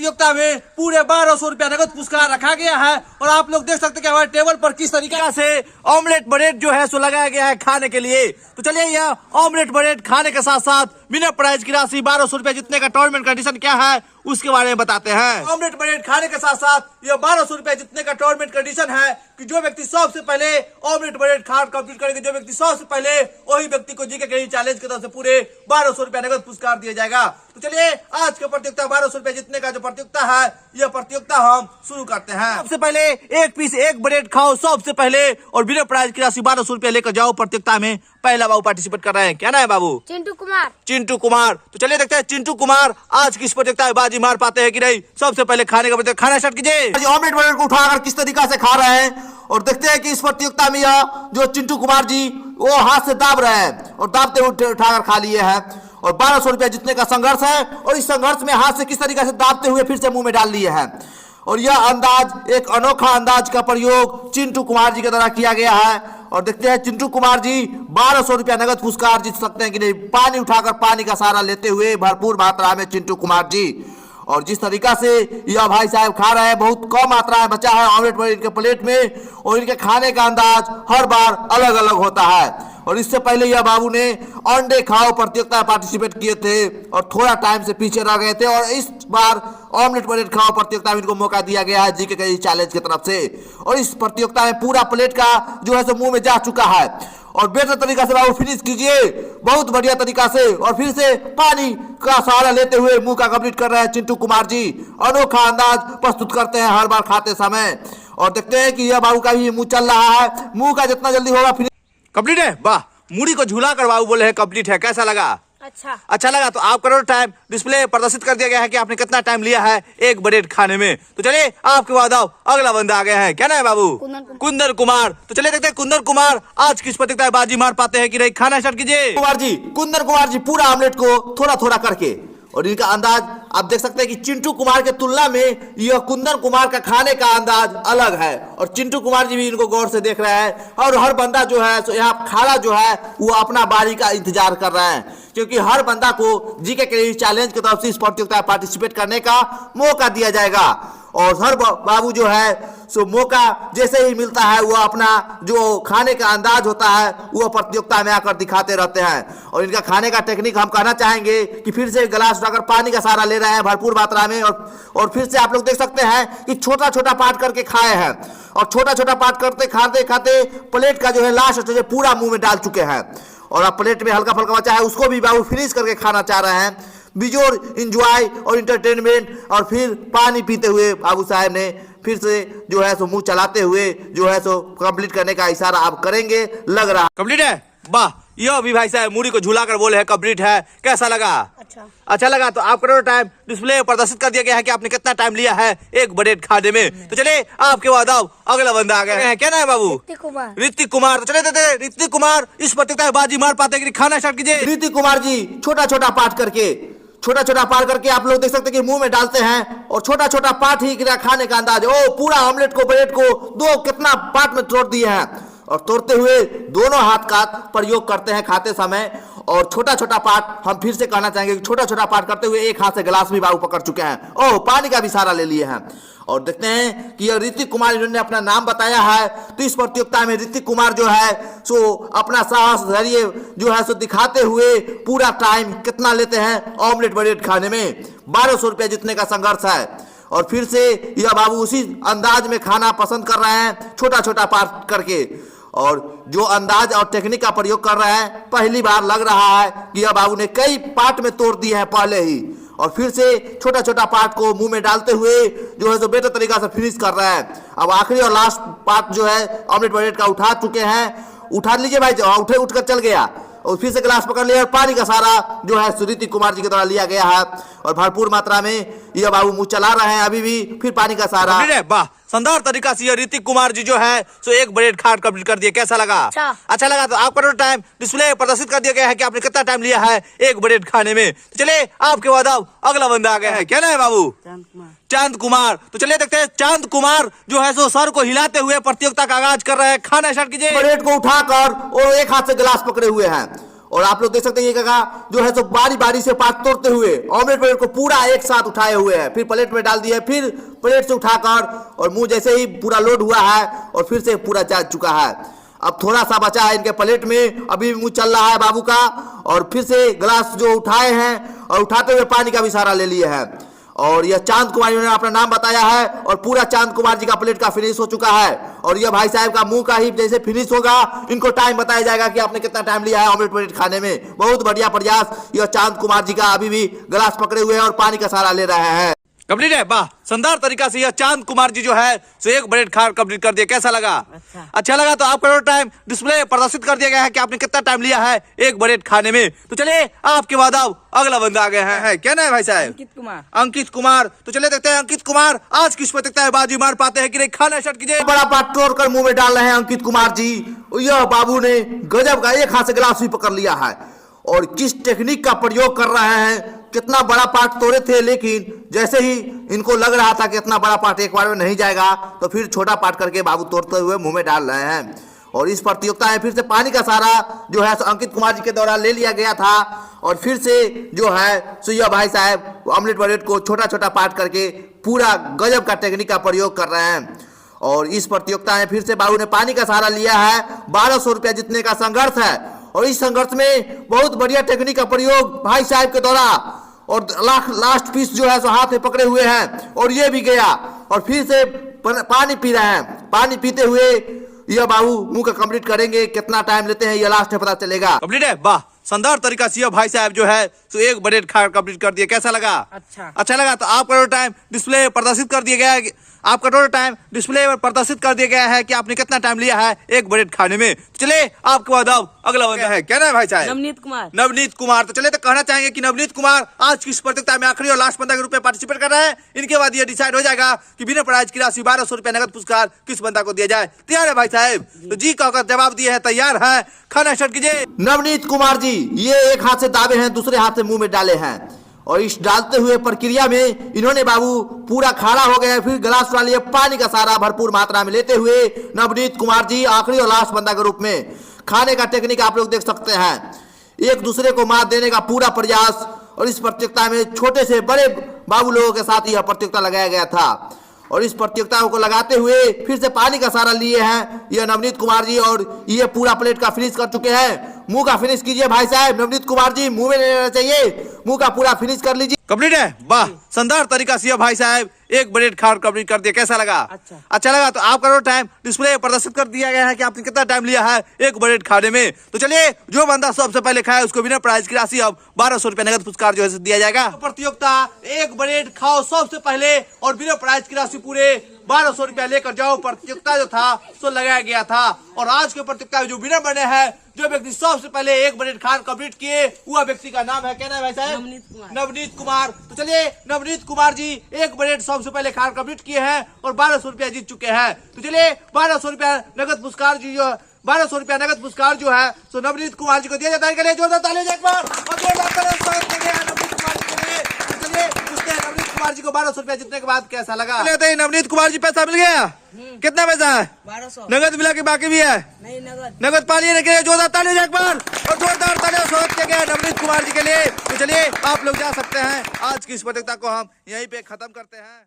प्रतियोगिता में पूरे 1200 रुपया नगद पुरस्कार रखा गया है। और आप लोग देख सकते हैं कि हमारे टेबल पर किस तरीके से ऑमलेट ब्रेड जो है सो लगाया गया है खाने के लिए। तो चलिए यह ऑमलेट ब्रेड खाने के साथ साथ बिना प्राइज की राशि 1200 रुपया जितने का टूर्नामेंट कंडीशन क्या है उसके बारे में बताते हैं। ऑमलेट ब्रेड खाने के साथ साथ यह 1200 रुपया जितने का टूर्नामेंट कंडीशन है कि जो व्यक्ति सबसे पहले ऑमलेट ब्रेड खाना कंप्लीट करेंगे, जो व्यक्ति सबसे पहले वही व्यक्ति को जीके के चैलेंज की तरफ से पूरे 1200 रुपया नगद पुरस्कार दिया जाएगा। तो चलिए आज की प्रतियोगिता 1200 रुपया जितने का जो प्रतियोगिता है यह प्रतियोगिता हम शुरू करते हैं। सबसे पहले एक पीस एक ब्रेड खाओ सबसे पहले और बिना प्राइज की राशि 1200 रुपया लेकर जाओ। प्रतियोगिता में पहला बाबू पार्टिसिपेट कर रहे हैं, क्या नाम है बाबू? चिंटू कुमार। चिंटू कुमार। तो चलिए देखते हैं चिंटू कुमार आज की इस प्रतियोगिता में बाजी मार पाते हैं कि नहीं। सबसे पहले खाने का प्रतियोगिता खाना स्टार्ट कीजिए। ऑमलेट ब्रेड को उठाकर किस तरीका से खा रहे हैं और देखते हैं कि इस प्रतियोगिता में यह जो चिंटू कुमार जी वो हाथ से दाब रहे हैं और दाबते हुए उठाकर खा लिए हैं और 1200 रुपया जितने का संघर्ष है और इस संघर्ष में हाथ से किस तरीके से दाबते हुए फिर से मुंह में डाल लिए हैं। और यह अंदाज एक अनोखा अंदाज का प्रयोग चिंटू कुमार जी के द्वारा किया गया है। और देखते हैं चिंटू कुमार जी 1200 रुपया नगद पुरस्कार जीत सकते हैं कि नहीं। पानी उठाकर पानी का सहारा लेते हुए भरपूर मात्रा में चिंटू कुमार जी। और जिस तरीका से यह भाई साहब खा रहे हैं बहुत कम मात्रा में बचा है ऑमलेट ब्रेड इनके प्लेट में और इनके खाने का अंदाज हर बार अलग अलग होता है। और इससे पहले यह बाबू ने अंडे खाओ प्रतियोगिता में पार्टिसिपेट किए थे और थोड़ा टाइम से पीछे रह गए थे और इस बार ऑमलेट ब्रेड खाओ प्रतियोगिता में इनको मौका दिया गया है जीके के चैलेंज की तरफ से। और इस प्रतियोगिता में पूरा प्लेट का जो है सो मुंह में जा चुका है और बेहतर तरीका से बाबू फिनिश कीजिए, बहुत बढ़िया तरीका से। और फिर से पानी का सहारा लेते हुए मुंह का कंप्लीट कर रहे हैं चिंटू कुमार जी। अनोखा अंदाज प्रस्तुत करते हैं हर बार खाते समय। और देखते हैं कि यह बाबू का भी मुंह चल रहा है, मुंह का जितना जल्दी होगा फिनिश कंप्लीट है। वाह, मूड़ी को झूला कर बाबू बोले है कंप्लीट है। कैसा लगा? अच्छा लगा। तो आप करोड़ टाइम डिस्प्ले प्रदर्शित कर दिया गया है कि आपने कितना टाइम लिया है एक ब्रेड खाने में। तो चलिए आपके बाद आओ अगला बंदा आ गया है, क्या नाम है बाबू? कुंदन कुमार। तो चलिए देखते हैं कुंदन कुमार आज किस प्रतियोगिता में बाजी मार पाते हैं कि नहीं। खाना स्टार्ट कीजिए। कुंदन कुमार जी पूरा ऑमलेट को थोड़ा थोड़ा करके और इनका अंदाज आप देख सकते हैं कि चिंटू कुमार के तुलना में यह कुंदन कुमार का खाने का अंदाज अलग है। और चिंटू कुमार जी भी इनको गौर से देख रहे हैं और हर बंदा जो है यहाँ खाना जो है वो अपना बारी का इंतजार कर रहे हैं क्योंकि हर बंदा को जीके के चैलेंज की तरफ से इस प्रतियोगिता में पार्टिसिपेट करने का मौका दिया जाएगा। और हर बाबू जो है सो मौका जैसे ही मिलता है वो अपना जो खाने का अंदाज होता है वो प्रतियोगिता में आकर दिखाते रहते हैं। और इनका खाने का टेक्निक हम कहना चाहेंगे कि फिर से गिलास उठाकर पानी का सहारा ले रहे हैं भरपूर मात्रा में और फिर से आप लोग देख सकते हैं कि छोटा छोटा पार्ट करके खाए हैं और छोटा छोटा पार्ट करते खाते खाते प्लेट का जो है लास्ट पूरा मुंह में डाल चुके हैं। और अब प्लेट में हल्का फल्का बचा है उसको भी बाबू फिनिश करके खाना चाह रहे हैं। बिजोर इंजॉय और इंटरटेनमेंट और फिर पानी पीते हुए बाबू साहब ने फिर से जो है सो मुंह चलाते हुए जो है सो कंप्लीट करने का इशारा आप करेंगे लग रहा। कंप्लीट है। वाह, यह भी भाई साहब मूड़ी को झूला कर बोले है कंप्लीट है। कैसा लगा? अच्छा लगा। तो आप करोड़ टाइम डिस्प्ले प्रदर्शित कर दिया गया है कि आपने कितना टाइम लिया है एक ब्रेड खाने में। तो चलिए आपके बाद आओ अगला बंदा आ गया है, क्या नाम है बाबू? ऋतिक कुमार। तो चले देते ऋतिक कुमार इस प्रतियोगिता में बाजी मार पाते हैं कि खाना स्टार्ट कीजिए। ऋतिक कुमार जी छोटा छोटा पार्ट करके आप लोग देख सकते हैं कि मुंह में डालते हैं और छोटा छोटा पार्ट ही खाने का अंदाज। ओ पूरा ऑमलेट को ब्रेड को दो कितना पार्ट में तोड़ दिए हैं और तोड़ते हुए दोनों हाथ का प्रयोग करते हैं खाते समय। और छोटा छोटा पार्ट हम फिर से कहना चाहेंगे कि छोटा छोटा पार्ट करते हुए एक हाथ से गिलास भी बाबू पकड़ चुके हैं। ओह पानी का भी सहारा ले लिए हैं। और देखते हैं कि यह ऋतिक कुमार इन्होंने अपना नाम बताया है। तो इस प्रतियोगिता में ऋतिक कुमार जो है सो अपना साहस धैर्य जो है सो दिखाते हुए पूरा टाइम कितना लेते हैं ऑमलेट ब्रेड खाने में। 1200 रुपया जितने का संघर्ष है। और फिर से यह बाबू उसी अंदाज में खाना पसंद कर रहे हैं छोटा छोटा पार्ट करके। और जो अंदाज और टेक्निक का प्रयोग कर रहे हैं पहली बार लग रहा है कि यह बाबू ने कई पार्ट में तोड़ दिए हैं पहले ही। और फिर से छोटा छोटा पार्ट को मुंह में डालते हुए जो है सो बेहतर तरीका से फिनिश कर रहे हैं। अब आखिरी और लास्ट पार्ट जो है ऑमलेट ब्रेड का उठा चुके हैं। उठा लीजिए भाई, उठकर चल गया और फिर से गिलास पकड़ लिया और पानी का सारा जो है ऋतिक कुमार जी के द्वारा लिया गया है और भरपूर मात्रा में यह बाबू मुंह चला रहे हैं अभी भी फिर पानी का सहारा। वाह, शानदार तरीका से ये ऋतिक कुमार जी जो है सो एक ब्रेड खाट कंप्लीट कर दिया। कैसा लगा? अच्छा लगा। तो आपका टाइम डिस्प्ले प्रदर्शित कर दिया गया है कि आपने कितना टाइम लिया है एक ब्रेड खाने में। तो चलिए आपके बाद आओ अगला बंदा आ गया है, क्या नाम है बाबू? चांद कुमार। तो चलिए देखते हैं चांद कुमार जो है सो सर को हिलाते हुए प्रतियोगिता का आगाज कर रहे हैं। खाना स्टार्ट कीजिए। ब्रेड को उठाकर और एक हाथ से गिलास पकड़े हुए हैं और आप लोग देख सकते हैं ये काका जो है सो बारी बारी से पार्ट तोड़ते हुए ऑमलेट ब्रेड को पूरा एक साथ उठाए हुए हैं, फिर प्लेट में डाल दिए, फिर प्लेट से उठाकर और मुंह जैसे ही पूरा लोड हुआ है और फिर से पूरा जा चुका है। अब थोड़ा सा बचा है इनके प्लेट में, अभी भी मुंह चल रहा है बाबू का, और फिर से गिलास जो उठाए हैं और उठाते हुए पानी का भी सहारा ले लिए हैं। और यह चांद कुमार जी ने अपना नाम बताया है और पूरा चांद कुमार जी का प्लेट का फिनिश हो चुका है। और यह भाई साहब का मुंह का ही जैसे फिनिश होगा, इनको टाइम बताया जाएगा कि आपने कितना टाइम लिया है ऑमलेट प्लेट खाने में। बहुत बढ़िया प्रयास यह चांद कुमार जी का, अभी भी गिलास पकड़े हुए हैं और पानी का सहारा ले रहे हैं। कंप्लीट है, वाह, शानदार तरीका से यह चांद कुमार जी जो है सो एक ब्रेड खा कंप्लीट कर दिया। कैसा लगा? अच्छा लगा तो आपका टाइम डिस्प्ले प्रदर्शित कर दिया गया है कि आपने कितना टाइम लिया है एक ब्रेड खाने में। तो चलिए आपके बाद अब अगला बंदा आ गया है। क्या नाम है भाई साहब? अंकित कुमार। तो चलिए देखते हैं अंकित कुमार आज किस प्रतियोगिता में बाजी मार पाते हैं कि नहीं। खाना स्टार्ट कीजिए। बड़ा पार्ट तोड़ कर मुंह में डाल रहे हैं अंकित कुमार जी। यह बाबू ने गजब का एक हाथ से गिलास भी पकड़ लिया है और किस टेक्निक का प्रयोग कर रहे हैं। कितना बड़ा पार्ट तोड़े थे, लेकिन जैसे ही इनको लग रहा था कि इतना बड़ा पार्ट एक बार में नहीं जाएगा तो फिर छोटा पार्ट करके बाबू तोड़ते हुए मुंह में डाल रहे हैं। और इस प्रतियोगिता में फिर से पानी का सहारा जो है अंकित कुमार जी के द्वारा ले लिया गया था और फिर से जो है सुइया भाई साहब ऑमलेट ब्रेड को छोटा छोटा पार्ट करके पूरा गजब का टेक्निक का प्रयोग कर रहे हैं। और इस प्रतियोगिता में फिर से बाबू ने पानी का सहारा लिया है। 1200 रुपया जीतने का संघर्ष है और इस संघर्ष में बहुत बढ़िया टेक्निक का प्रयोग भाई साहब के द्वारा, और लास्ट पीस जो है सो हाथ में पकड़े हुए हैं और ये भी गया और फिर से पानी पी रहे हैं। पानी पीते हुए यह बाबू मुंह का कंप्लीट करेंगे। कितना टाइम लेते हैं ये लास्ट में पता चलेगा। कंप्लीट है, वाह, शानदार तरीका से भाई साहब जो है तो एक ब्रेड खा कंप्लीट कर दिया। कैसा लगा? अच्छा लगा तो आपका टाइम डिस्प्ले प्रदर्शित कर दिया गया है। आपका टोटल टाइम डिस्प्ले पर प्रदर्शित कर दिया गया है कि आपने कितना टाइम लिया है एक ब्रेड खाने में। तो चलिए आपके बाद अब अगला बंदा है। क्या नाम है भाई साहब? नवनीत कुमार। तो चलिए तो कहना चाहेंगे कि नवनीत कुमार आज की इस प्रतियोगिता में आखिरी और लास्ट बंदा के रूप में पार्टिसिपेट कर रहे हैं। इनके बाद ये डिसाइड हो जाएगा कि बिना प्राइज की राशि 1200 रुपया नगद पुरस्कार किस बंदा को दिया जाए। तैयार है भाई साहब? तो जी कहकर जवाब दिए है, तैयार है, खाना स्टार्ट कीजिए। नवनीत कुमार जी ये एक हाथ से दाबे हैं, दूसरे हाथ से मुंह में डाले हैं और इस डालते हुए प्रक्रिया में इन्होंने बाबू पूरा खारा हो गया। फिर गिलास उठा लिए, पानी का सारा भरपूर मात्रा में लेते हुए नवनीत कुमार जी आखिरी और लास्ट बंदा के रूप में खाने का टेक्निक आप लोग देख सकते हैं। एक दूसरे को मात देने का पूरा प्रयास। और इस प्रतियोगिता में छोटे से बड़े बाबू लोगों के साथ यह प्रतियोगिता लगाया गया था और इस प्रतियोगिता को लगाते हुए फिर से पानी का सहारा लिए हैं यह नवनीत कुमार जी और ये पूरा प्लेट का फिनिश कर चुके हैं। मुंह का फिनिश कीजिए भाई साहब। नवनीत कुमार जी मुंह में नहीं लेना चाहिए, मुंह का पूरा फिनिश कर लीजिए। कंप्लीट है, वाह, शानदार तरीका से भाई साहब एक ब्रेड खा कंप्लीट कर दिया। कैसा लगा? अच्छा लगा तो आपका टाइम डिस्प्ले प्रदर्शित कर दिया गया है कि आपने कितना टाइम लिया है एक ब्रेड खाने में। तो चलिए जो बंदा सबसे पहले खाए उसको बिना प्राइज की राशि अब 1200 रुपया नगद पुरस्कार जो है दिया जाएगा। प्रतियोगिता एक ब्रेड खाओ सबसे पहले और बिना प्राइज की राशि पूरे 1200 रुपया लेकर जाओ प्रतियोगिता जो था सो लगाया गया था। और आज के प्रतियोगिता में जो विनर बने हैं, जो व्यक्ति सबसे पहले एक ब्रेड खान कंप्लीट किए, वह व्यक्ति का नाम है, क्या नाम है भाई साहब? नवनीत कुमार। तो चलिए नवनीत कुमार जी एक ब्रेड सबसे पहले खान कंप्लीट किए हैं और 1200 रुपया जीत चुके हैं। तो चलिए 1200 रुपया नगद पुरस्कार जी 1200 रुपया नगद पुरस्कार जो है सो नवनीत कुमार जी को दिया जाता है। जोरदार ताली एक बार और जोरदार स्वागत करेंगे नवनीत कुमार जी के लिए। तो चलिए पूछते हैं नवनीत कुमार जी को 1200 रुपया जीतने के बाद कैसा लगा। लेते हैं नवनीत कुमार जी, पैसा मिल गया? कितना पैसा है? 1200 नगद मिला के बाकी भी है? नहीं, नगद पा लिए। जोरदार ताली एक बार और जोरदार ताली स्वागत किया गया नवनीत कुमार जी के लिए। तो चलिए आप लोग जा सकते हैं। आज की इस प्रतियोगिता को हम यहीं पे खत्म करते हैं।